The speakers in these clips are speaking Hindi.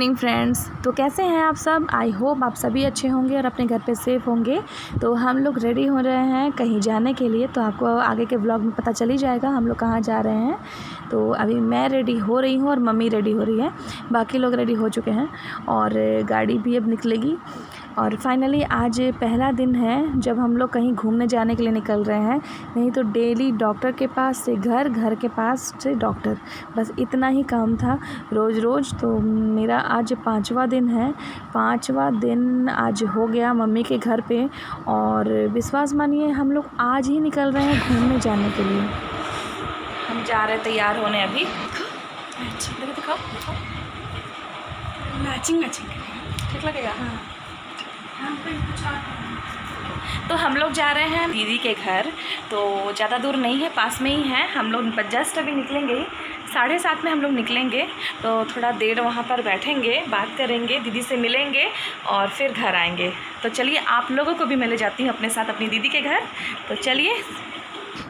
Evening friends. तो कैसे हैं आप सब? आई होप आप सभी अच्छे होंगे और अपने घर पे सेफ़ होंगे। तो हम लोग रेडी हो रहे हैं कहीं जाने के लिए, तो आपको आगे के ब्लॉग में पता चल ही जाएगा हम लोग कहाँ जा रहे हैं। तो अभी मैं रेडी हो रही हूँ और मम्मी रेडी हो रही है, बाकी लोग रेडी हो चुके हैं और गाड़ी भी अब निकलेगी। और फाइनली आज पहला दिन है जब हम लोग कहीं घूमने जाने के लिए निकल रहे हैं। नहीं तो डेली डॉक्टर के पास से घर, घर के पास से डॉक्टर, बस इतना ही काम था रोज़ रोज़। तो मेरा आज 5वां दिन है, 5वां दिन आज हो गया मम्मी के घर पे। और विश्वास मानिए हम लोग आज ही निकल रहे हैं घूमने जाने के लिए। हम जा रहे हैं तैयार होने अभी। दिखाओ मैचिंग ठीक लगेगा। तो हम लोग जा रहे हैं दीदी के घर। तो ज़्यादा दूर नहीं है, पास में ही है। हम लोग जस्ट अभी निकलेंगे, 7:30 में हम लोग निकलेंगे। तो थोड़ा देर वहाँ पर बैठेंगे, बात करेंगे, दीदी से मिलेंगे और फिर घर आएंगे। तो चलिए आप लोगों को भी मैं ले जाती हूँ अपने साथ अपनी दीदी के घर। तो चलिए।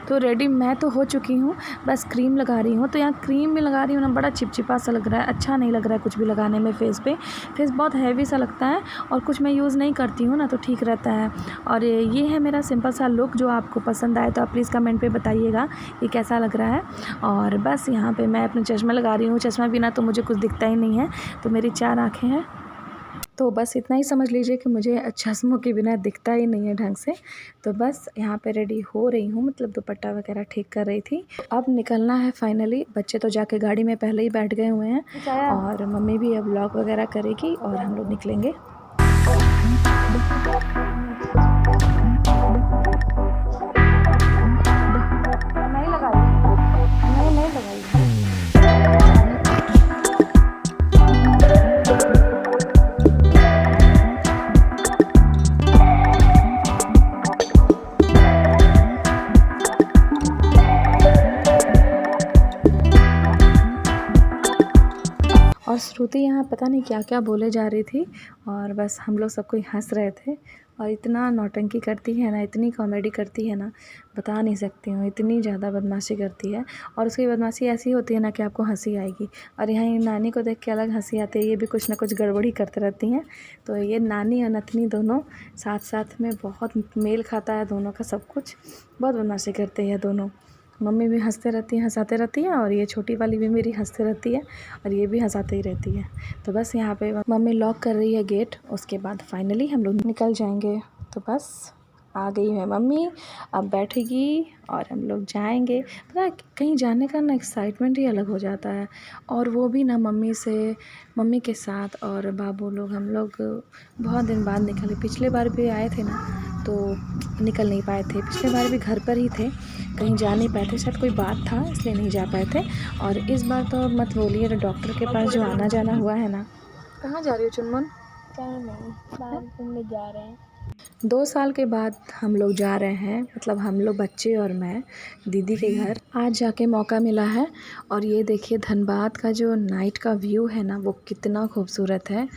तो रेडी मैं तो हो चुकी हूँ, बस क्रीम लगा रही हूँ। तो यहाँ क्रीम भी लगा रही हूँ ना, बड़ा चिपचिपा सा लग रहा है, अच्छा नहीं लग रहा है कुछ भी लगाने में फेस पे। फेस बहुत हैवी सा लगता है और कुछ मैं यूज़ नहीं करती हूँ ना, तो ठीक रहता है। और ये है मेरा सिंपल सा लुक। जो आपको पसंद आए तो आप प्लीज़ कमेंट पे बताइएगा ये कैसा लग रहा है। और बस यहाँ पे मैं अपने चश्मा लगा रही हूँ। चश्मा बिना तो मुझे कुछ दिखता ही नहीं है, तो मेरी 4 आँखें हैं। तो बस इतना ही समझ लीजिए कि मुझे चश्मों के बिना दिखता ही नहीं है ढंग से। तो बस यहाँ पे रेडी हो रही हूँ, मतलब दुपट्टा वगैरह ठीक कर रही थी। अब निकलना है फाइनली। बच्चे तो जाके गाड़ी में पहले ही बैठ गए हुए हैं और मम्मी भी अब व्लॉग वगैरह करेगी और हम लोग निकलेंगे। नहीं लगाई, नहीं लगाई। और श्रुति यहाँ पता नहीं क्या क्या बोले जा रही थी और बस हम लोग सब कोई हंस रहे थे। और इतना नौटंकी करती है ना, इतनी कॉमेडी करती है ना, बता नहीं सकती हूँ। इतनी ज़्यादा बदमाशी करती है और उसकी बदमाशी ऐसी होती है ना कि आपको हंसी आएगी। और यहाँ नानी को देख के अलग हंसी आती है, ये भी कुछ ना कुछ गड़बड़ी करते रहती हैं। तो ये नानी और नतनी दोनों साथ साथ में बहुत मेल खाता है दोनों का सब कुछ। बहुत बदमाशी करते हैं दोनों। मम्मी भी हंसते रहती हैं, हंसाते रहती हैं और ये छोटी वाली भी मेरी हंसते रहती है और ये भी हंसाते ही रहती है। तो बस यहाँ पे मम्मी लॉक कर रही है गेट, उसके बाद फाइनली हम लोग निकल जाएंगे। तो बस आ गई है मम्मी, अब बैठेगी और हम लोग जाएंगे। पता है कहीं जाने का ना एक्साइटमेंट ही अलग हो जाता है। और वो भी ना मम्मी के साथ। और बाबू लोग, हम लोग बहुत दिन बाद निकले। पिछले बार भी आए थे ना तो निकल नहीं पाए थे। पिछले बार भी घर पर ही थे, कहीं जा नहीं पाए थे, शायद कोई बात था इसलिए नहीं जा पाए थे। और इस बार तो मत बोलिए, डॉक्टर के पास जो आना जाना हुआ है ना। कहाँ जा रही हो चुनमुन? कहीं नहीं, बाहर घूमने जा रहे हैं। 2 साल के बाद हम लोग जा रहे हैं, मतलब हम लोग बच्चे और मैं दीदी के घर। आज जाके मौका मिला है। और ये देखिए धनबाद का जो नाइट का व्यू है ना, वो कितना खूबसूरत है।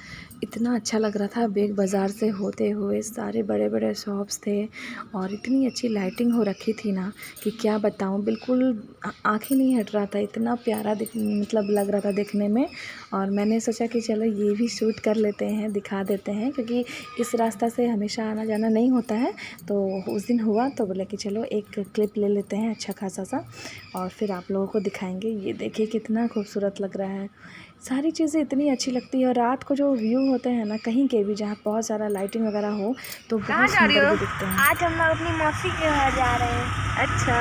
इतना अच्छा लग रहा था। बिग बाज़ार से होते हुए सारे बड़े बड़े शॉप्स थे और इतनी अच्छी लाइटिंग हो रखी थी ना कि क्या बताऊँ, बिल्कुल आँख ही नहीं हट रहा था। इतना प्यारा मतलब लग रहा था देखने में। और मैंने सोचा कि चलो ये भी शूट कर लेते हैं, दिखा देते हैं, क्योंकि इस रास्ता से हमेशा आना जाना नहीं होता है। तो उस दिन हुआ तो बोले कि चलो एक क्लिप ले लेते हैं अच्छा खासा सा और फिर आप लोगों को दिखाएंगे। ये देखिए कितना खूबसूरत लग रहा है। सारी चीज़ें इतनी अच्छी लगती है। और रात को जो व्यू होते हैं ना कहीं के भी, जहाँ बहुत सारा लाइटिंग वगैरह हो, तो बहुत सुंदर भी दिखते हैं। आज हम लोग अपनी मौसी के घर जा रहे हैं। अच्छा,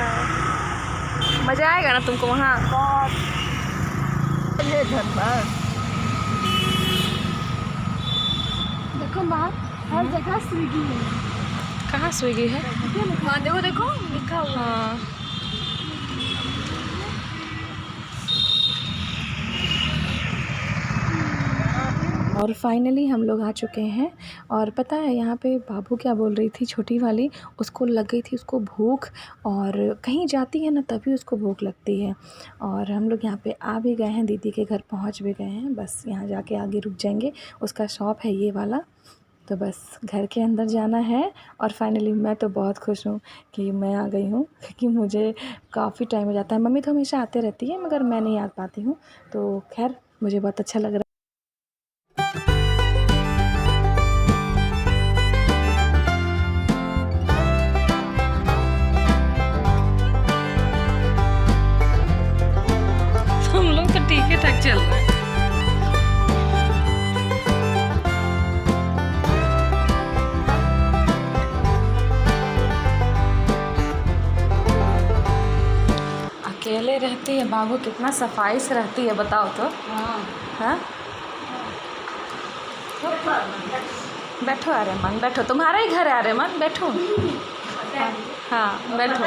मज़ा आएगा ना तुमको वहाँ? बहुत। देखो बाहर हर जगह स्विगी है। कहाँ स्विगी है? हाँ देखो देखो लिखा हुआ है। हाँ। और फाइनली हम लोग आ चुके हैं। और पता है यहाँ पे बाबू क्या बोल रही थी, छोटी वाली, उसको लग गई थी उसको भूख। और कहीं जाती है ना तभी उसको भूख लगती है। और हम लोग यहाँ पे आ भी गए हैं, दीदी के घर पहुँच भी गए हैं। बस यहाँ जाके आगे रुक जाएंगे। उसका शॉप है ये वाला। तो बस घर के अंदर जाना है। और फाइनली मैं तो बहुत खुश हूँ कि मैं आ गई हूँ, क्योंकि मुझे काफ़ी टाइम हो जाता है। मम्मी तो हमेशा आते रहती है मगर मैं नहीं आ पाती हूँ। तो खैर मुझे बहुत अच्छा लग रहा है। ठाक चल रहा है। अकेले रहती है बाबू, कितना सफाई से रहती है बताओ तो। हाँ बैठो आर्यमन बैठो, तुम्हारा ही घर है आर्यमन, बैठो। हाँ बैठो।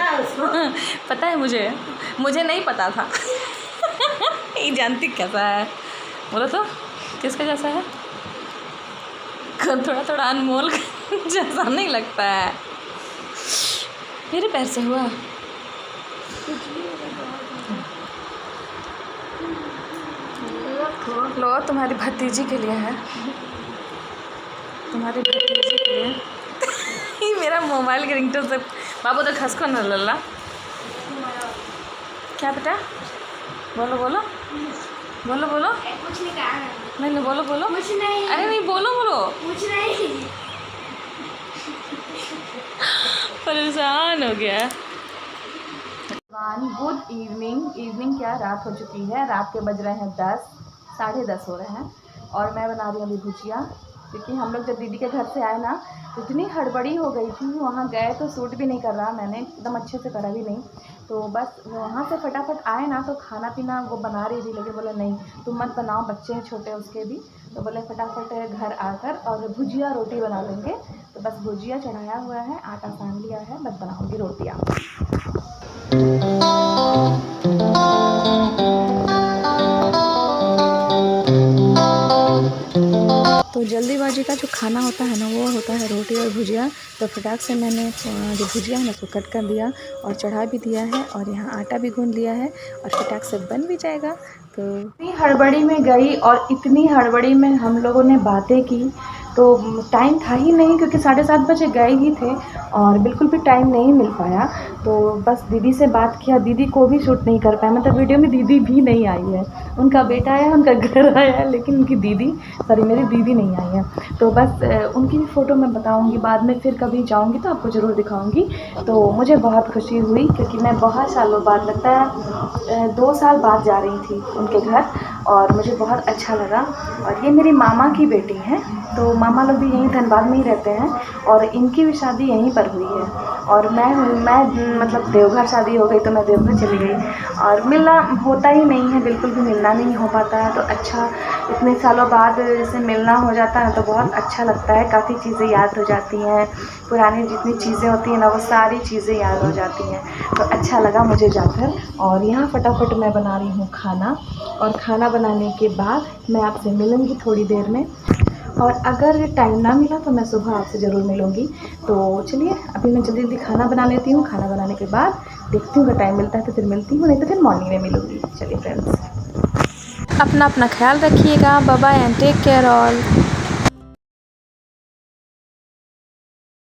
पता है मुझे नहीं पता था। ये जानती कैसा है बोलो तो, किसका जैसा है? थोड़ा थोड़ा अनमोल जैसा नहीं लगता है? मेरे पैर से हुआ। लो तुम्हारी भतीजी के लिए है, तुम्हारी भतीजी के लिए। ये मेरा मोबाइल के रिंगटोन से बाबू तो खसको न लल्ला। क्या बेटा? बोलो बोलो बोलो बोलो। कुछ नहीं कहा नहीं बोलो बोलो। कुछ नहीं। अरे नहीं बोलो बोलो। कुछ नहीं। परेशान हो गया। गुड इवनिंग क्या रात हो चुकी है, रात के बज रहे हैं 10, 10:30 हो रहे हैं और मैं बना रही हूँ अभी भुजिया। क्योंकि हम लोग जब दीदी के घर से आए ना तो इतनी हड़बड़ी हो गई थी, वहाँ गए तो सूट भी नहीं कर रहा, मैंने एकदम अच्छे से करा भी नहीं, तो बस वहाँ से फटाफट आए ना तो खाना पीना वो बना रही थी, लेकिन बोले नहीं तुम मत बनाओ, बच्चे हैं छोटे उसके भी, तो बोले फटाफट घर आकर और भुजिया रोटी बना लेंगे। तो बस भुजिया चढ़ाया हुआ है, आटा सान लिया है, बस बनाऊँगी रोटियाँ। तो जल्दीबाजी का जो खाना होता है ना वो होता है रोटी और भुजिया। तो फटाक से मैंने जो भुजिया है ना उसको कट कर दिया और चढ़ा भी दिया है और यहाँ आटा भी गूंद लिया है और फटाक से बन भी जाएगा। तो इतनी हड़बड़ी में गई और इतनी हड़बड़ी में हम लोगों ने बातें की तो टाइम था ही नहीं, क्योंकि 7:30 बजे गए ही थे और बिल्कुल भी टाइम नहीं मिल पाया। तो बस दीदी से बात किया, दीदी को भी शूट नहीं कर पाया, मतलब वीडियो में दीदी भी नहीं आई है, उनका बेटा आया, उनका घर आया है, लेकिन उनकी मेरी दीदी नहीं आई है। तो बस उनकी भी फ़ोटो मैं बताऊंगी बाद में, फिर कभी जाऊंगी तो आपको ज़रूर दिखाऊंगी। तो मुझे बहुत खुशी हुई क्योंकि मैं बहुत सालों बाद, लगता है 2 साल बाद जा रही थी उनके घर और मुझे बहुत अच्छा लगा। और ये मेरी मामा की बेटी हैं, तो मामा लोग भी यहीं धनबाद में ही रहते हैं और इनकी भी शादी यहीं पर हुई है और मैं मतलब देवघर शादी हो गई तो मैं देवघर चली गई और मिलना होता ही नहीं है, बिल्कुल भी मिलना नहीं हो पाता है। तो अच्छा इतने सालों बाद जैसे मिलना हो जाता है तो बहुत अच्छा लगता है, काफ़ी चीज़ें याद हो जाती हैं, पुरानी जितनी चीज़ें होती हैं ना वो सारी चीज़ें याद हो जाती हैं। तो अच्छा लगा मुझे जाकर और यहाँ फटाफट मैं बना रही हूँ खाना और खाना बनाने के बाद मैं आपसे मिलूँगी थोड़ी देर में और अगर टाइम ना मिला तो मैं सुबह आपसे ज़रूर मिलूँगी। तो चलिए अभी मैं जल्दी खाना बना लेती हूँ, खाना बनाने के बाद देखती हूँ अगर टाइम मिलता है तो फिर मिलती हूँ, नहीं तो फिर मॉर्निंग में मिलूँगी। चलिए फ्रेंड्स, अपना ख्याल रखिएगा, bye bye and take care all.